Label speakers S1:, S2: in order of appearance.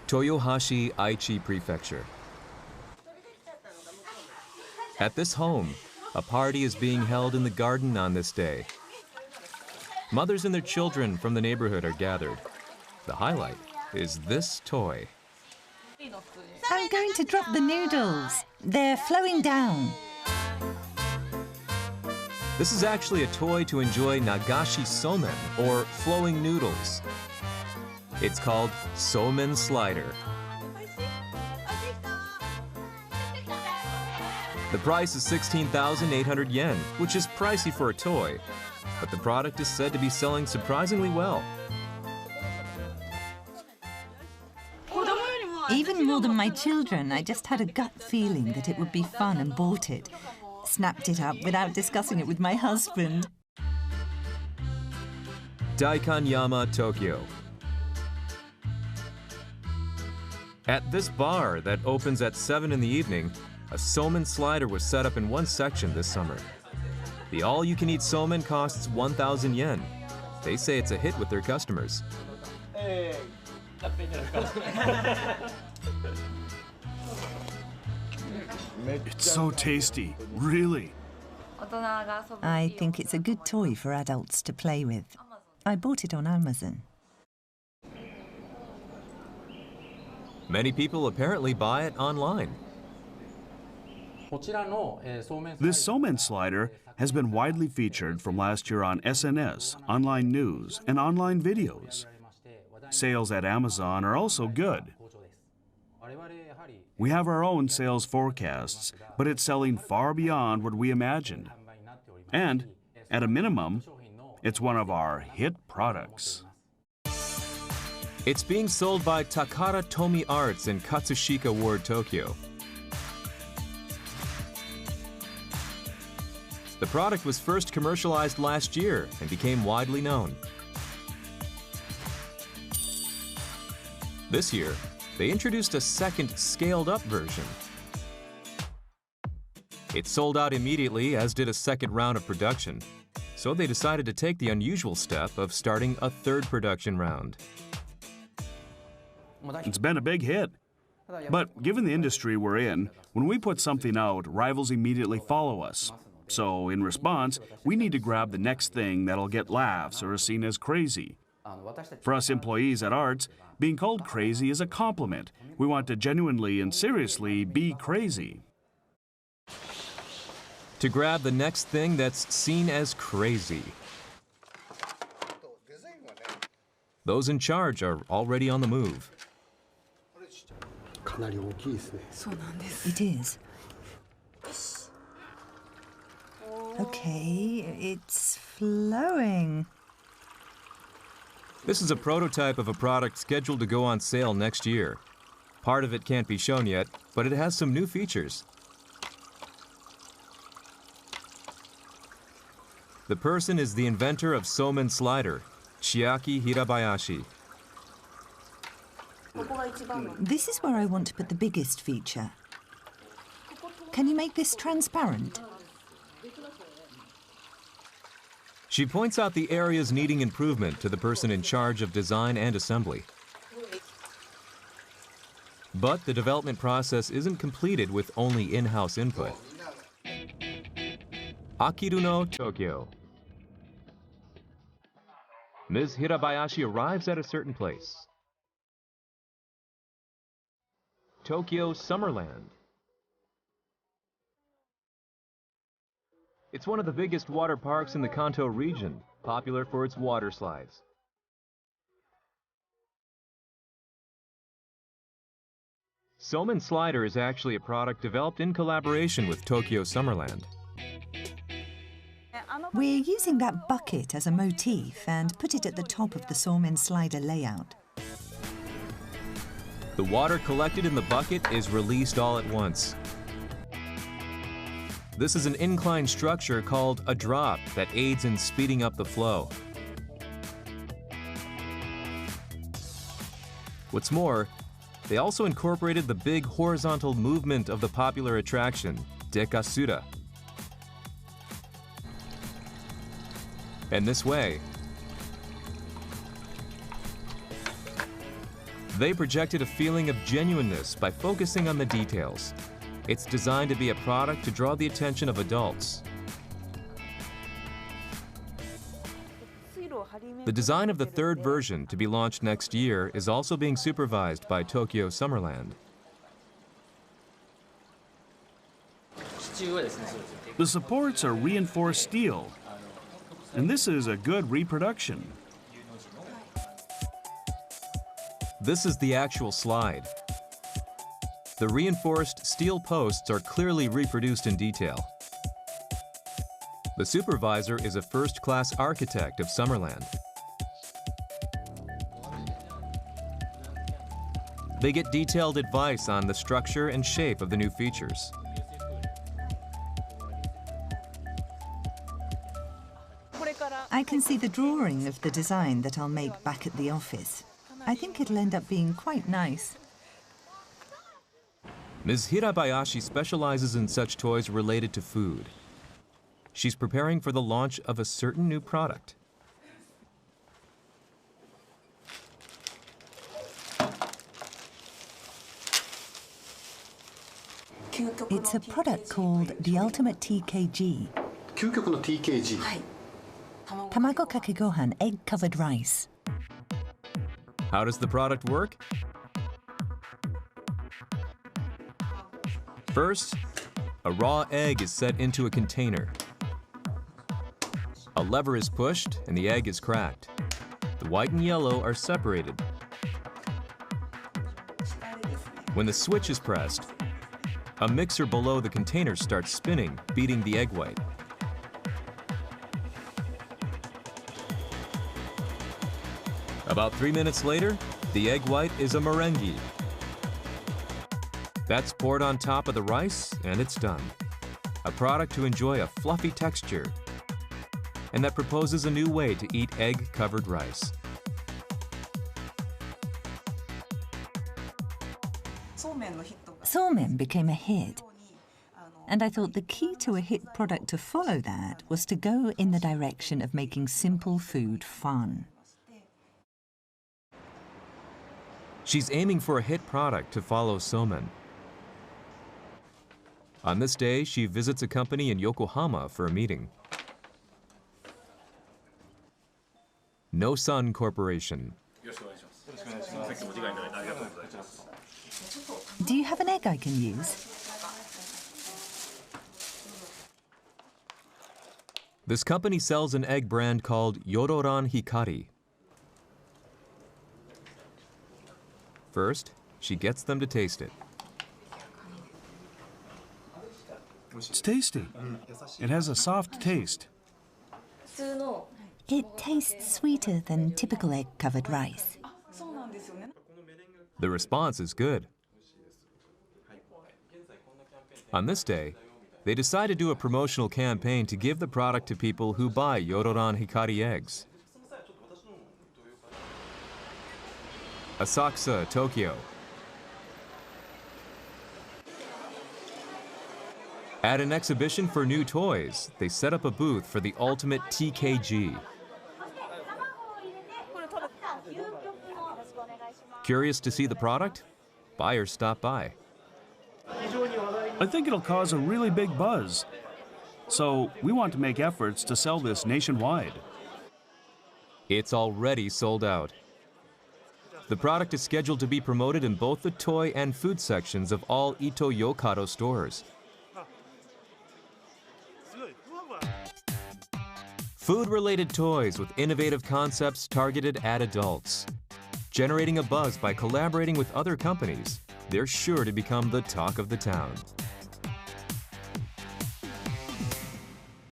S1: Toyohashi, Aichi Prefecture. At this home, a party is being held in the garden on this day. Mothers and their children from the neighborhood are gathered. The highlight is this toy.
S2: I'm going to drop the noodles. They're flowing down.
S1: This is actually a toy to enjoy nagashi somen, or flowing noodles. It's called Somen Slider. The price is 16,800 yen, which is pricey for a toy, but the product is said to be selling surprisingly well.
S2: Even more than my children, I just had a gut feeling that it would be fun and bought it. Snapped it up without discussing it with my husband.
S1: Daikanyama, Tokyo. At this bar that opens at 7 in the evening, a Somen Slider was set up in one section this summer. The all-you-can-eat Somen costs 1,000 yen. They say it's a hit with their customers.
S3: It's so tasty, really.
S2: I think it's a good toy for adults to play with. I bought it on Amazon.
S1: Many people apparently buy it online.
S3: This Somen Slider has been widely featured from last year on SNS, online news, and online videos. Sales at Amazon are also good. We have our own sales forecasts, but it's selling far beyond what we imagined. And, at a minimum, it's one of our hit products.
S1: It's being sold by Takara Tomy Arts in Katsushika Ward, Tokyo. The product was first commercialized last year and became widely known. This year, they introduced a second scaled-up version. It sold out immediately, as did a second round of production. So they decided to take the unusual step of starting a third production round.
S3: It's been a big hit. But given the industry we're in, when we put something out, rivals immediately follow us. So in response, we need to grab the next thing that'll get laughs or is seen as crazy. For us employees at Arts, being called crazy is a compliment. We want to genuinely and seriously be crazy.
S1: To grab the next thing that's seen as crazy. Those in charge are already on the move.
S2: It is. Okay, it's flowing.
S1: This is a prototype of a product scheduled to go on sale next year. Part of it can't be shown yet, but it has some new features. The person is the inventor of Somen Slider, Chiaki Hirabayashi.
S2: This is where I want to put the biggest feature. Can you make this transparent?
S1: She points out the areas needing improvement to the person in charge of design and assembly. But the development process isn't completed with only in-house input. Akiruno, Tokyo. Ms. Hirabayashi arrives at a certain place. Tokyo Summerland. It's one of the biggest water parks in the Kanto region, popular for its water slides. Somen Slider is actually a product developed in collaboration with Tokyo Summerland.
S2: We're using that bucket as a motif and put it at the top of the Somen Slider layout.
S1: The water collected in the bucket is released all at once. This is an inclined structure called a drop that aids in speeding up the flow. What's more, they also incorporated the big horizontal movement of the popular attraction, Dekasura. And this way, They projected a feeling of genuineness by focusing on the details. It's designed to be a product to draw the attention of adults. The design of the third version, to be launched next year, is also being supervised by Tokyo Summerland.
S3: The supports are reinforced steel, and this is a good reproduction.
S1: This is the actual slide. The reinforced steel posts are clearly reproduced in detail. The supervisor is a first-class architect of Summerland. They get detailed advice on the structure and shape of the new features.
S2: I can see the drawing of the design that I'll make back at the office. I think it'll end up being quite nice.
S1: Ms. Hirabayashi specializes in such toys related to food. She's preparing for the launch of a certain new product.
S2: It's a product called the Ultimate TKG.
S4: 究極の TKG。
S2: Tamago kake gohan, egg-covered rice.
S1: How does the product work? First, a raw egg is set into a container. A lever is pushed and the egg is cracked. The white and yellow are separated. When the switch is pressed, a mixer below the container starts spinning, beating the egg white. About 3 minutes later, the egg white is a merengue. That's poured on top of the rice, and it's done. A product to enjoy a fluffy texture, and that proposes a new way to eat egg-covered rice.
S2: Somen became a hit, and I thought the key to a hit product to follow that was to go in the direction of making simple food fun.
S1: She's aiming for a hit product to follow Somen. On this day, she visits a company in Yokohama for a meeting. No Sun Corporation.
S2: Do you have an egg I can use?
S1: This company sells an egg brand called Yororan Hikari. First, she gets them to taste it.
S3: It's tasty. It has a soft taste.
S2: It tastes sweeter than typical egg-covered rice.
S1: The response is good. On this day, they decide to do a promotional campaign to give the product to people who buy Yororan Hikari eggs. Asakusa, Tokyo. At an exhibition for new toys, they set up a booth for the Ultimate TKG. Curious to see the product? Buyers stop by.
S3: I think it'll cause a really big buzz. So we want to make efforts to sell this nationwide.
S1: It's already sold out. The product is scheduled to be promoted in both the toy and food sections of all Ito-Yokado stores. Food-related toys with innovative concepts targeted at adults. Generating a buzz by collaborating with other companies, they're sure to become the talk of the town.